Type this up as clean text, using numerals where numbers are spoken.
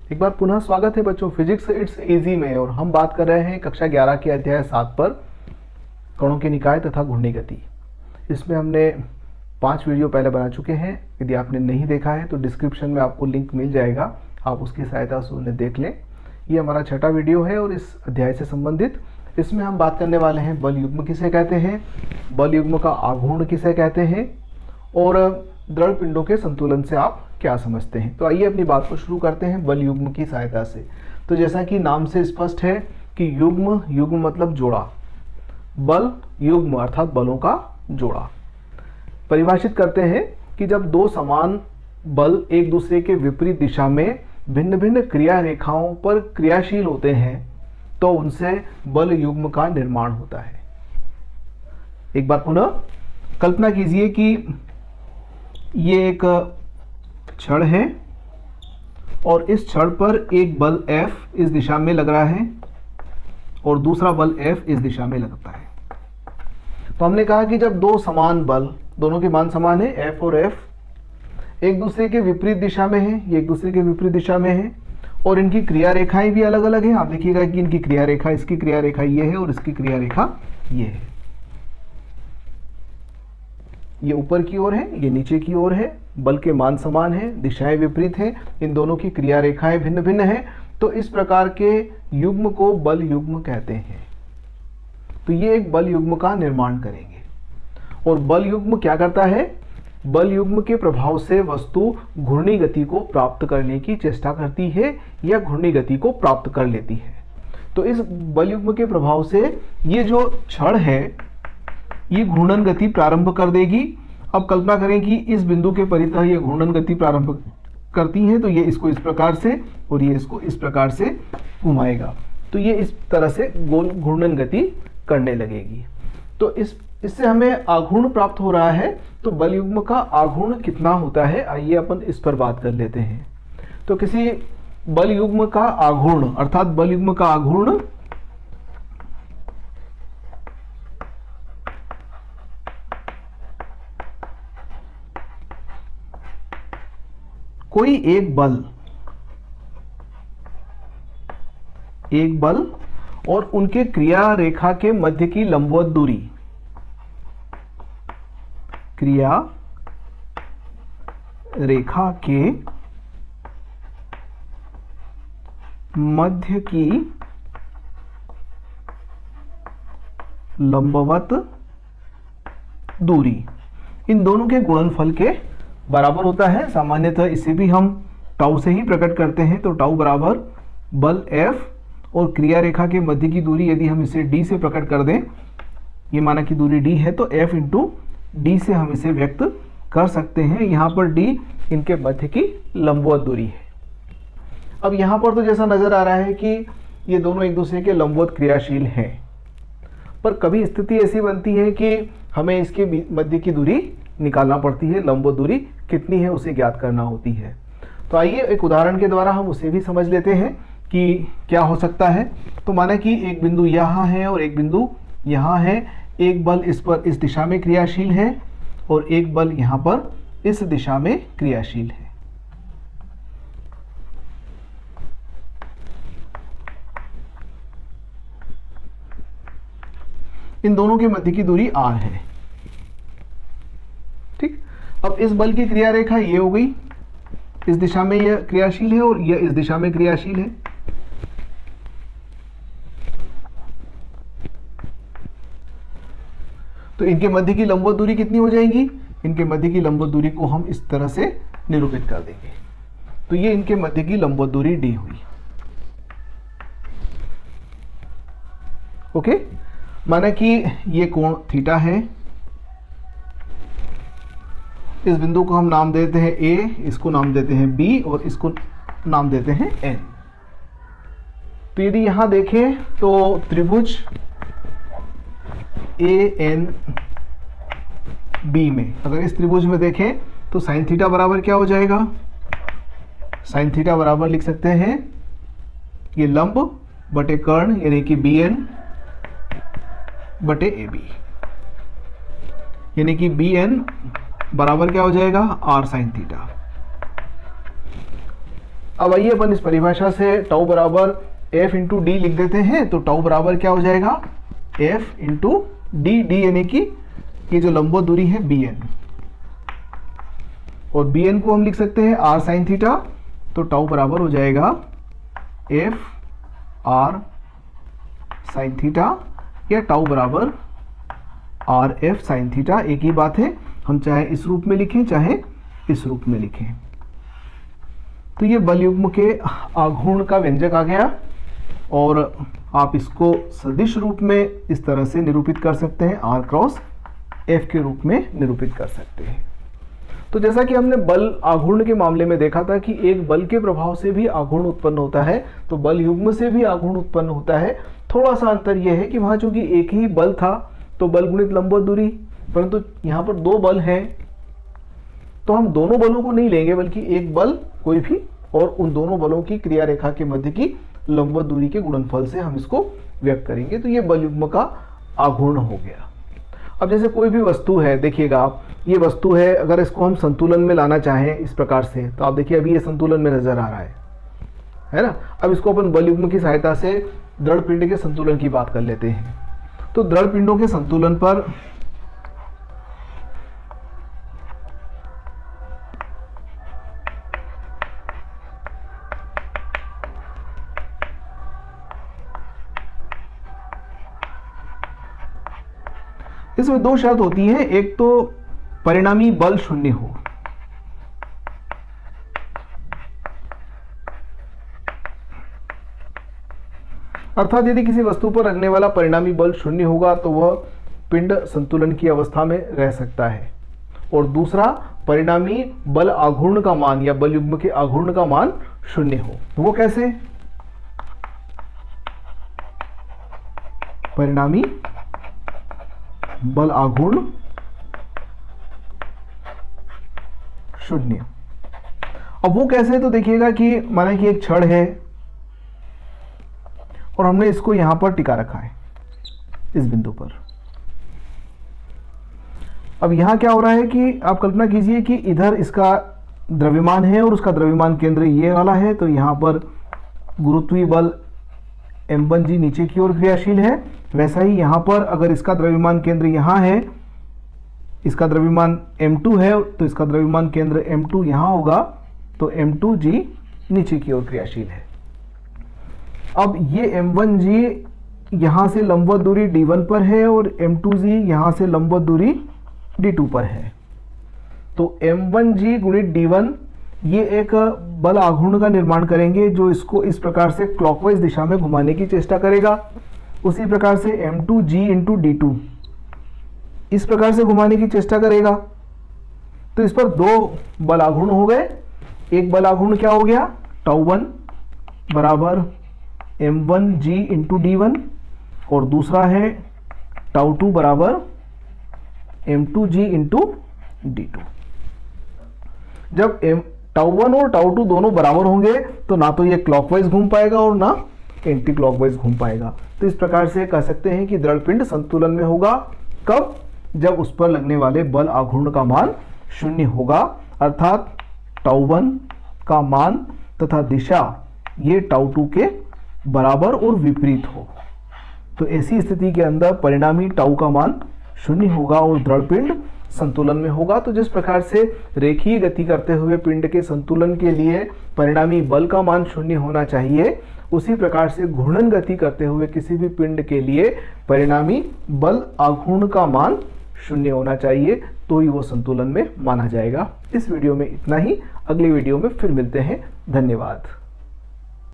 एक बार पुनः स्वागत है बच्चों फिजिक्स इट्स इजी में। और हम बात कर रहे हैं कक्षा 11 के अध्याय 7 पर कणों के निकाय तथा घूर्णी गति। इसमें हमने 5 वीडियो पहले बना चुके हैं। यदि आपने नहीं देखा है तो डिस्क्रिप्शन में आपको लिंक मिल जाएगा, आप उसकी सहायता से उन्हें देख लें। ये हमारा 6वां वीडियो है और इस अध्याय से संबंधित इसमें हम बात करने वाले हैं बल युग्म किसे कहते हैं, बल युग्म का आघूर्ण किसे कहते हैं और दृढ़ पिंडों के संतुलन से आप क्या समझते हैं। तो आइए अपनी बात को शुरू करते हैं बल युग्म की सहायता से। तो जैसा कि नाम से स्पष्ट है कि युग्म मतलब जोड़ा, बल युग्म अर्थात बलों का जोड़ा। परिभाषित करते हैं कि जब दो समान बल एक दूसरे के विपरीत दिशा में भिन्न भिन्न क्रिया रेखाओं पर क्रियाशील होते हैं तो उनसे बल युग्म का निर्माण होता है। एक बार पुनः कल्पना कीजिए कि ये एक छड़ है और इस छड़ पर एक बल F इस दिशा में लग रहा है और दूसरा बल F इस दिशा में लगता है। तो हमने कहा कि जब दो समान बल, दोनों के मान समान है F और F, एक दूसरे के विपरीत दिशा में है, ये एक दूसरे के विपरीत दिशा में है और इनकी क्रिया रेखाएं भी अलग अलग हैं। आप देखिएगा कि इनकी क्रिया रेखा, इसकी क्रिया रेखा ये है और इसकी क्रिया रेखा ये है। ये ऊपर की ओर है, ये नीचे की ओर है, बल के मान समान है, दिशाएं विपरीत हैं, इन दोनों की क्रिया रेखाएं भिन्न भिन्न हैं। तो इस प्रकार के युग्म को बल युग्म कहते हैं। तो ये एक बल युग्म का निर्माण करेंगे। और बल युग्म क्या करता है? बल युग्म के प्रभाव से वस्तु घूर्णी गति को प्राप्त करने की चेष्टा करती है या घूर्णी गति को प्राप्त कर लेती है। तो इस बल युग्म के प्रभाव से ये जो छड़ है ये घूर्णन गति प्रारंभ कर देगी। अब कल्पना करें कि इस बिंदु के परितः ये घूर्णन गति प्रारंभ करती है, तो ये इसको इस प्रकार से और ये इसको इस प्रकार से घुमाएगा, तो ये इस तरह से गोल घूर्णन गति करने लगेगी। तो इससे हमें आघूर्ण प्राप्त हो रहा है। तो बल युग्म का आघूर्ण कितना होता है, आइए अपन इस पर बात कर लेते हैं। तो किसी बल युग्म का आघूर्ण अर्थात बल युग्म का आघूर्ण कोई एक बल और उनके क्रिया रेखा के मध्य की लंबवत दूरी, क्रिया रेखा के मध्य की लंबवत दूरी, इन दोनों के गुणनफल के बराबर होता है। सामान्यतः इसे भी हम टाउ से ही प्रकट करते हैं। तो टाउ बराबर बल F और क्रिया रेखा के मध्य की दूरी, यदि हम इसे d से प्रकट कर दें, ये माना कि दूरी d है, तो F इंटू डी से हम इसे व्यक्त कर सकते हैं। यहाँ पर d इनके मध्य की लंबवत दूरी है। अब यहाँ पर तो जैसा नजर आ रहा है कि ये दोनों एक दूसरे के लंबवत क्रियाशील हैं, पर कभी स्थिति ऐसी बनती है कि हमें इसके मध्य की दूरी निकालना पड़ती है, लंबवत दूरी कितनी है उसे ज्ञात करना होती है। तो आइए एक उदाहरण के द्वारा हम उसे भी समझ लेते हैं कि क्या हो सकता है। तो माना कि एक बिंदु यहाँ है और एक बिंदु यहाँ है, एक बल इस पर इस दिशा में क्रियाशील है और एक बल यहाँ पर इस दिशा में क्रियाशील है। इन दोनों के मध्य की दूरी r है। ठीक, अब इस बल की क्रिया रेखा ये हो गई, इस दिशा में यह क्रियाशील है और यह इस दिशा में क्रियाशील है। तो इनके मध्य की लंबवत दूरी कितनी हो जाएगी? इनके मध्य की लंबवत दूरी को हम इस तरह से निरूपित कर देंगे। तो ये इनके मध्य की लंबवत दूरी d हुई। ओके, माना कि ये कोण थीटा है, इस बिंदु को हम नाम देते हैं A, इसको नाम देते हैं B और इसको नाम देते हैं N। तो यदि यहां देखें तो त्रिभुज ANB में, अगर इस त्रिभुज में देखें तो साइन थीटा बराबर क्या हो जाएगा? साइन थीटा बराबर लिख सकते हैं ये लंब बटे कर्ण यानी कि BN बटे AB, यानी कि BN बराबर क्या हो जाएगा? R sin theta. अब आइए अपन इस परिभाषा से टाउ बराबर एफ इंटू डी लिख देते हैं। तो टाउ बराबर क्या हो जाएगा, एफ इंटू डी, डी यानी कि ये जो लंबवत दूरी है बी एन, और बी एन को हम लिख सकते हैं आर साइन थीटा। तो टाउ बराबर हो जाएगा एफ आर साइन थीटा, या टाउ बराबर आर एफ साइन थीटा, एक ही बात है। हम चाहे इस रूप में लिखें चाहे इस रूप में लिखें। तो ये बल युग्म के आघूर्ण का व्यंजक आ गया, और आप इसको सदिश रूप में इस तरह से निरूपित कर सकते हैं, आर क्रॉस एफ के रूप में निरूपित कर सकते हैं। तो जैसा कि हमने बल आघूर्ण के मामले में देखा था कि एक बल के प्रभाव से भी आघूर्ण उत्पन्न होता है, तो बल युग्म से भी आघूर्ण उत्पन्न होता है। थोड़ा सा अंतर यह है कि वहां चूंकि एक ही बल था तो बल गुणित लंबवत दूरी, परंतु यहाँ पर दो बल हैं तो हम दोनों बलों को नहीं लेंगे, बल्कि एक बल कोई भी और उन दोनों बलों की क्रिया रेखा के मध्य की लंबवत दूरी के गुणनफल से हम इसको व्यक्त करेंगे। तो ये बल युग्म का आघूर्ण हो गया। अब जैसे कोई भी वस्तु है, देखिएगा आप, ये वस्तु है, अगर इसको हम संतुलन में लाना चाहें इस प्रकार से, तो आप देखिए अभी ये संतुलन में नजर आ रहा है ना। अब इसको अपन बल युग्म की सहायता से दृढ़ पिंड के संतुलन की बात कर लेते हैं। तो दृढ़ पिंडों के संतुलन पर इसमें दो शर्त होती है, एक तो परिणामी बल शून्य हो, अर्थात यदि किसी वस्तु पर लगने वाला परिणामी बल शून्य होगा तो वह पिंड संतुलन की अवस्था में रह सकता है। और दूसरा, परिणामी बल आघूर्ण का मान या बल युग्म के आघूर्ण का मान शून्य हो। वो कैसे? परिणामी बल आघूर्ण शून्य। अब वो कैसे? तो देखिएगा कि माने कि एक छड़ है और हमने इसको यहां पर टिका रखा है इस बिंदु पर। अब यहां क्या हो रहा है कि आप कल्पना कीजिए कि इधर इसका द्रव्यमान है और उसका द्रव्यमान केंद्र ये वाला है, तो यहां पर गुरुत्वीय बल m1g नीचे की ओर क्रियाशील है। वैसा ही यहां पर अगर इसका द्रव्यमान केंद्र यहां है, इसका द्रव्यमान m2 है, तो इसका द्रव्यमान केंद्र m2 यहां होगा, तो m2g नीचे की ओर क्रियाशील है। अब ये m1g यहां से लंबवत दूरी d1 पर है और m2g यहां से लंबवत दूरी d2 पर है। तो m1g गुणित d1 ये एक बल आघूर्ण का निर्माण करेंगे जो इसको इस प्रकार से क्लॉकवाइज दिशा में घुमाने की चेष्टा करेगा। उसी प्रकार से m2g इंटू d2 इस प्रकार से घुमाने की चेष्टा करेगा। तो इस पर दो बल आघूर्ण हो गए। एक बल आघूर्ण क्या हो गया? τ1 बराबर m1g इंटू d1 और दूसरा है τ2 बराबर m2g इंटू d2। जब τ1 और τ2 दोनों बराबर होंगे तो ना तो ये क्लॉकवाइज घूम पाएगा और ना एंटी क्लॉकवाइज घूम पाएगा। तो इस प्रकार से कह सकते हैं कि दृढ़ पिंड संतुलन में होगा। कब? जब उस पर लगने वाले बल आघूर्ण का मान शून्य होगा, अर्थात τ1 का मान तथा दिशा ये τ2 के बराबर और विपरीत हो। तो ऐसी स्थिति के अंदर परिणामी τ का मान शून्य होगा और दृढ़ पिंड संतुलन में होगा। तो जिस प्रकार से रेखीय गति करते हुए पिंड के संतुलन के लिए परिणामी बल का मान शून्य होना चाहिए, उसी प्रकार से घूर्णन गति करते हुए किसी भी पिंड के लिए परिणामी बल आघूर्ण का मान शून्य होना चाहिए, तो ही वो संतुलन में माना जाएगा। इस वीडियो में इतना ही। अगले वीडियो में फिर मिलते हैं। धन्यवाद।